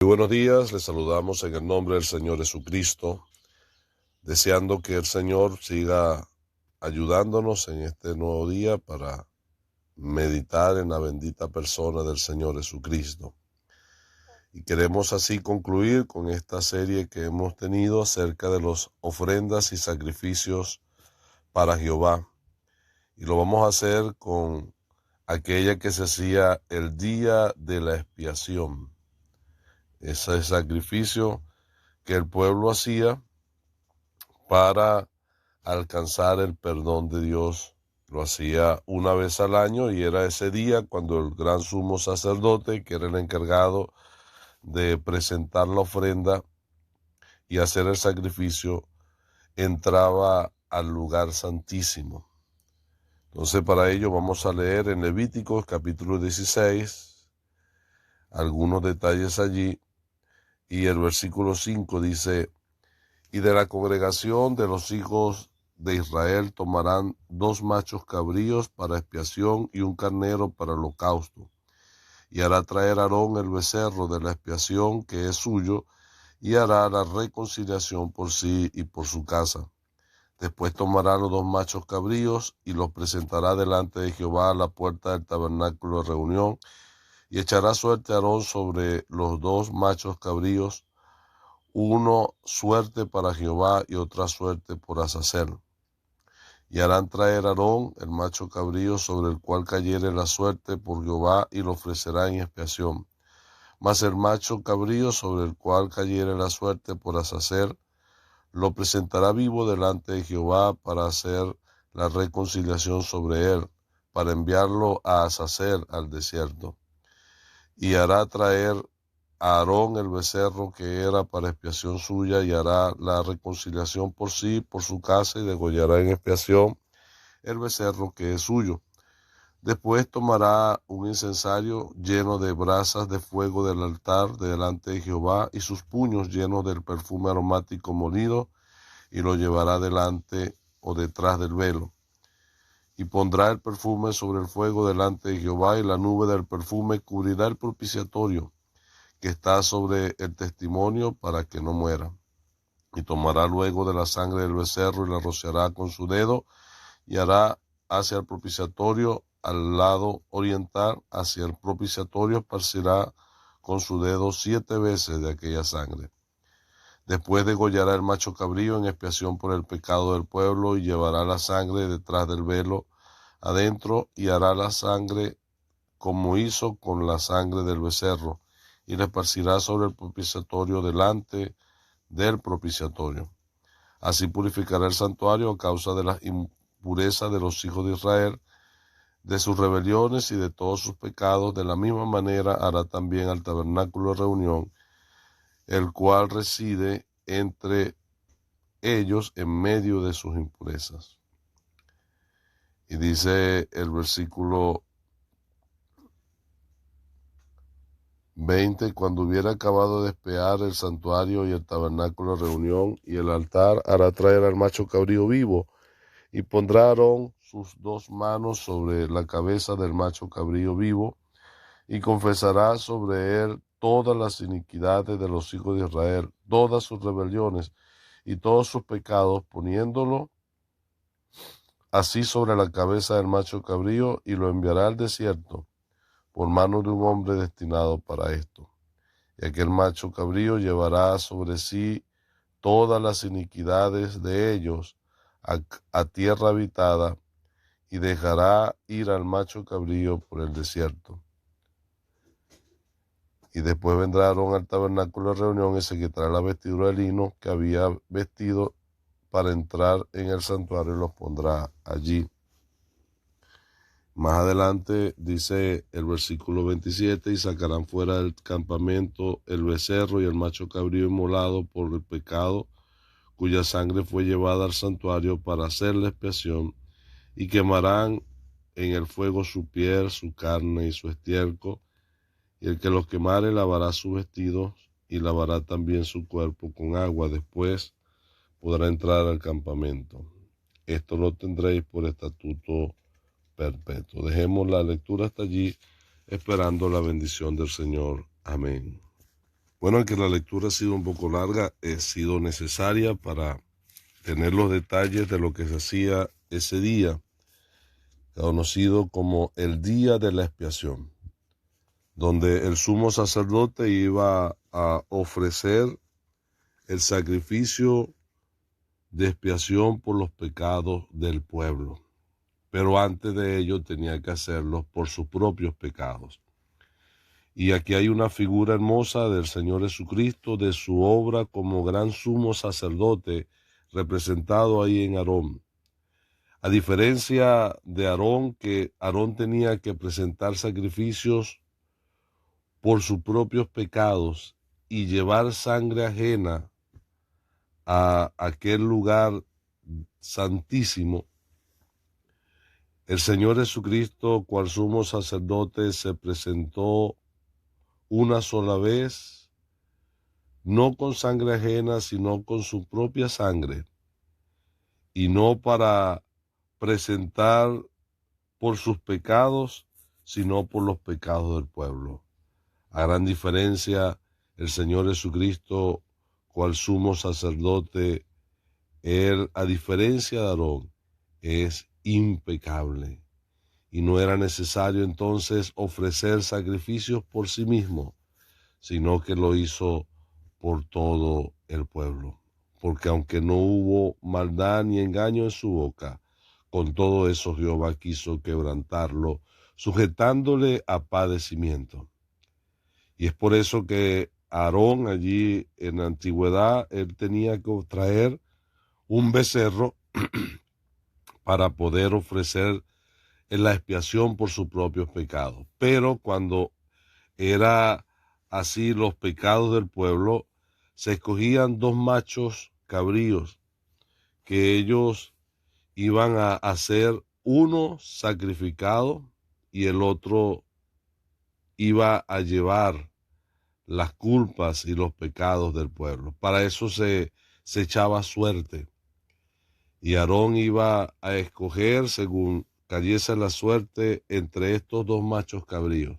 Muy buenos días, les saludamos en el nombre del Señor Jesucristo, deseando que el Señor siga ayudándonos en este nuevo día para meditar en la bendita persona del Señor Jesucristo. Y queremos así concluir con esta serie que hemos tenido acerca de las ofrendas y sacrificios para Jehová. Y lo vamos a hacer con aquella que se hacía el día de la expiación. Ese sacrificio que el pueblo hacía para alcanzar el perdón de Dios. Lo hacía una vez al año y era ese día cuando el gran sumo sacerdote, que era el encargado de presentar la ofrenda y hacer el sacrificio, entraba al lugar santísimo. Entonces, para ello vamos a leer en Levíticos capítulo 16 algunos detalles allí, y el versículo 5 dice: y de la congregación de los hijos de Israel tomarán 2 machos cabríos para expiación y un carnero para holocausto. Y hará traer Aarón el becerro de la expiación que es suyo, y hará la reconciliación por sí y por su casa. Después tomará los 2 machos cabríos y los presentará delante de Jehová a la puerta del tabernáculo de reunión, y echará suerte a Aarón sobre los 2 machos cabríos, uno suerte para Jehová y otra suerte por Azazel. Y harán traer a Aarón el macho cabrío sobre el cual cayere la suerte por Jehová, y lo ofrecerá en expiación. Mas el macho cabrío sobre el cual cayere la suerte por Azazel, lo presentará vivo delante de Jehová para hacer la reconciliación sobre él, para enviarlo a Azazel al desierto. Y hará traer a Aarón el becerro que era para expiación suya, y hará la reconciliación por sí, por su casa, y degollará en expiación el becerro que es suyo. Después tomará un incensario lleno de brasas de fuego del altar de delante de Jehová, y sus puños llenos del perfume aromático molido, y lo llevará delante o detrás del velo. Y pondrá el perfume sobre el fuego delante de Jehová, y la nube del perfume cubrirá el propiciatorio que está sobre el testimonio, para que no muera. Y tomará luego de la sangre del becerro y la rociará con su dedo, y hará hacia el propiciatorio al lado oriental, hacia el propiciatorio esparcirá con su dedo 7 veces de aquella sangre. Después degollará el macho cabrío en expiación por el pecado del pueblo, y llevará la sangre detrás del velo adentro, y hará la sangre como hizo con la sangre del becerro, y la esparcirá sobre el propiciatorio delante del propiciatorio. Así purificará el santuario a causa de las impurezas de los hijos de Israel, de sus rebeliones y de todos sus pecados. De la misma manera hará también al tabernáculo de reunión, el cual reside entre ellos en medio de sus impurezas. Y dice el versículo 20: cuando hubiera acabado de espear el santuario y el tabernáculo de reunión y el altar, hará traer al macho cabrío vivo, y pondrá Aarón sus 2 manos sobre la cabeza del macho cabrío vivo, y confesará sobre él todas las iniquidades de los hijos de Israel, todas sus rebeliones y todos sus pecados, poniéndolo así sobre la cabeza del macho cabrío, y lo enviará al desierto por mano de un hombre destinado para esto. Y aquel macho cabrío llevará sobre sí todas las iniquidades de ellos a tierra habitada, y dejará ir al macho cabrío por el desierto. Y después vendrá Aarón al tabernáculo de reunión, y se quitará la vestidura de lino que había vestido para entrar en el santuario, y los pondrá allí. Más adelante dice el versículo 27: y sacarán fuera del campamento el becerro y el macho cabrío inmolado por el pecado, cuya sangre fue llevada al santuario para hacer la expiación, y quemarán en el fuego su piel, su carne y su estiércol, y el que los quemare lavará sus vestidos y lavará también su cuerpo con agua. Después podrá entrar al campamento. Esto lo tendréis por estatuto perpetuo. Dejemos la lectura hasta allí, esperando la bendición del Señor. Amén. Bueno, aunque la lectura ha sido un poco larga, ha sido necesaria para tener los detalles de lo que se hacía ese día, conocido como el Día de la Expiación, donde el sumo sacerdote iba a ofrecer el sacrificio de expiación por los pecados del pueblo. Pero antes de ello tenía que hacerlo por sus propios pecados. Y aquí hay una figura hermosa del Señor Jesucristo, de su obra como gran sumo sacerdote, representado ahí en Aarón. A diferencia de Aarón, que Aarón tenía que presentar sacrificios por sus propios pecados y llevar sangre ajena a aquel lugar santísimo, el Señor Jesucristo, cual sumo sacerdote, se presentó una sola vez, no con sangre ajena, sino con su propia sangre, y no para presentar por sus pecados, sino por los pecados del pueblo. A gran diferencia, el Señor Jesucristo, cual sumo sacerdote, él, a diferencia de Aarón, es impecable. Y no era necesario entonces ofrecer sacrificios por sí mismo, sino que lo hizo por todo el pueblo. Porque aunque no hubo maldad ni engaño en su boca, con todo eso Jehová quiso quebrantarlo, sujetándole a padecimiento. Y es por eso que Aarón allí en la antigüedad, él tenía que traer un becerro para poder ofrecer en la expiación por sus propios pecados. Pero cuando era así los pecados del pueblo, se escogían dos machos cabríos que ellos iban a hacer, uno sacrificado y el otro iba a llevar las culpas y los pecados del pueblo. Para eso se echaba suerte. Y Aarón iba a escoger según cayese la suerte entre estos dos machos cabríos.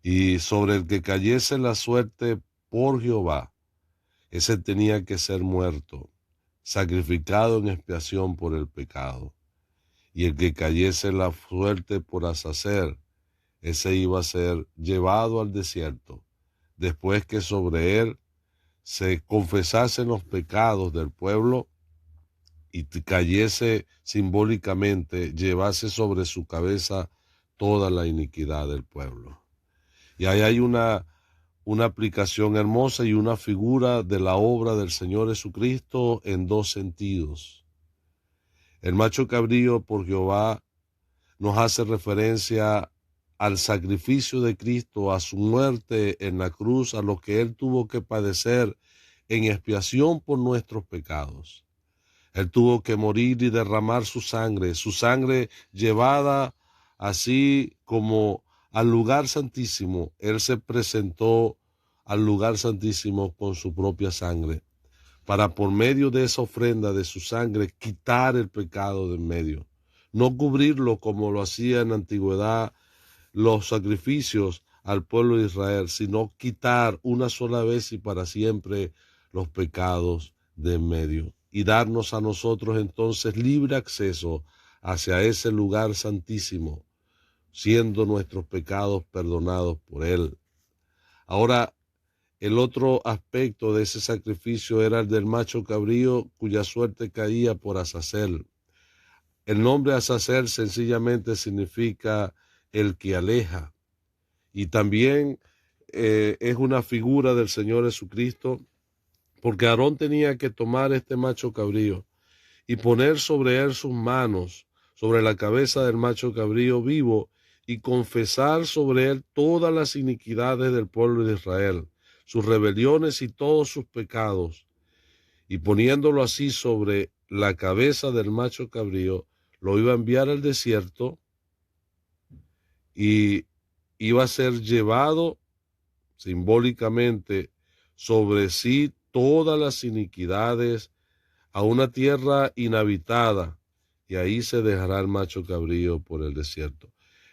Y sobre el que cayese la suerte por Jehová, ese tenía que ser muerto, sacrificado en expiación por el pecado. Y el que cayese la suerte por Azazel, ese iba a ser llevado al desierto, después que sobre él se confesasen los pecados del pueblo y cayese simbólicamente, llevase sobre su cabeza toda la iniquidad del pueblo. Y ahí hay una aplicación hermosa y una figura de la obra del Señor Jesucristo en dos sentidos. El macho cabrío por Jehová nos hace referencia al sacrificio de Cristo, a su muerte en la cruz, a lo que Él tuvo que padecer en expiación por nuestros pecados. Él tuvo que morir y derramar su sangre llevada así como al lugar santísimo. Él se presentó al lugar santísimo con su propia sangre, para por medio de esa ofrenda de su sangre quitar el pecado de en medio. No cubrirlo como lo hacía en la antigüedad los sacrificios al pueblo de Israel, sino quitar una sola vez y para siempre los pecados de en medio. Y darnos a nosotros entonces libre acceso hacia ese lugar santísimo, siendo nuestros pecados perdonados por Él. Ahora, el otro aspecto de ese sacrificio era el del macho cabrío, cuya suerte caía por Azazel. El nombre Azazel sencillamente significa el que aleja. Y también es una figura del Señor Jesucristo, porque Aarón tenía que tomar este macho cabrío y poner sobre él sus manos, sobre la cabeza del macho cabrío vivo, y confesar sobre él todas las iniquidades del pueblo de Israel, sus rebeliones y todos sus pecados. Y poniéndolo así sobre la cabeza del macho cabrío, lo iba a enviar al desierto y iba a ser llevado simbólicamente sobre sí todas las iniquidades a una tierra inhabitada, y ahí se dejará el macho cabrío por el desierto.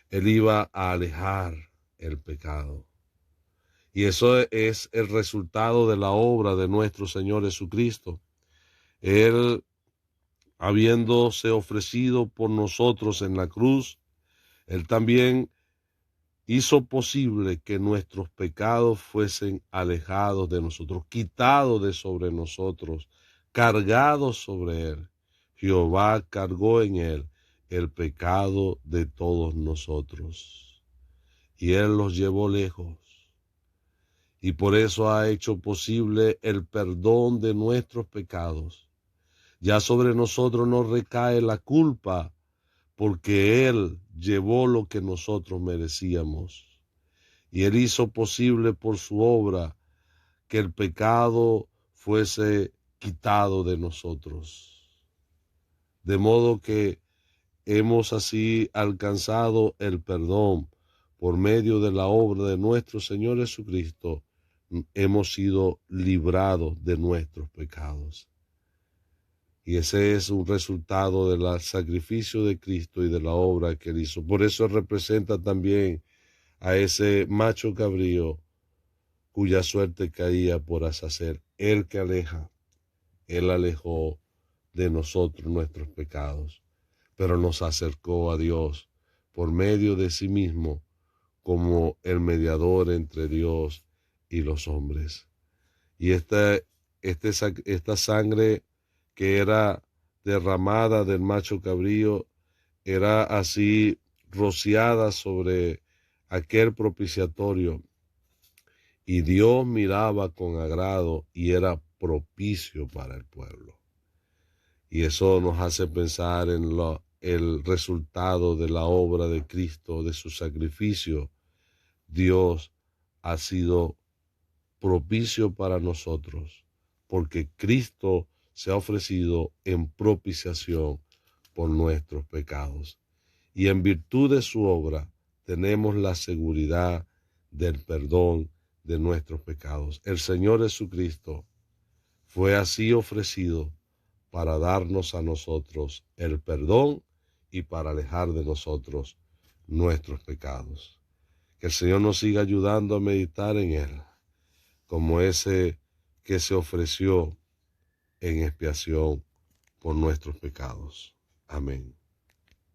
Él iba a alejar el pecado. Y eso es el resultado de la obra de nuestro Señor Jesucristo. Él, habiéndose ofrecido por nosotros en la cruz, Él también hizo posible que nuestros pecados fuesen alejados de nosotros, quitados de sobre nosotros, cargados sobre Él. Jehová cargó en Él el pecado de todos nosotros, y Él los llevó lejos. Y por eso ha hecho posible el perdón de nuestros pecados. Ya sobre nosotros no recae la culpa, porque Él llevó lo que nosotros merecíamos. Y Él hizo posible por su obra que el pecado fuese quitado de nosotros. De modo que hemos así alcanzado el perdón por medio de la obra de nuestro Señor Jesucristo. Hemos sido librados de nuestros pecados. Y ese es un resultado del sacrificio de Cristo y de la obra que Él hizo. Por eso representa también a ese macho cabrío cuya suerte caía por ashacer. Él que aleja, Él alejó de nosotros nuestros pecados, pero nos acercó a Dios por medio de sí mismo como el mediador entre Dios y los hombres. Y esta sangre que era derramada del macho cabrío era así rociada sobre aquel propiciatorio, y Dios miraba con agrado y era propicio para el pueblo. Y eso nos hace pensar en el resultado de la obra de Cristo, de su sacrificio. Dios ha sido propicio para nosotros, porque Cristo se ha ofrecido en propiciación por nuestros pecados. Y en virtud de su obra tenemos la seguridad del perdón de nuestros pecados. El Señor Jesucristo fue así ofrecido para darnos a nosotros el perdón y para alejar de nosotros nuestros pecados. Que el Señor nos siga ayudando a meditar en Él, como ese que se ofreció en expiación por nuestros pecados. Amén.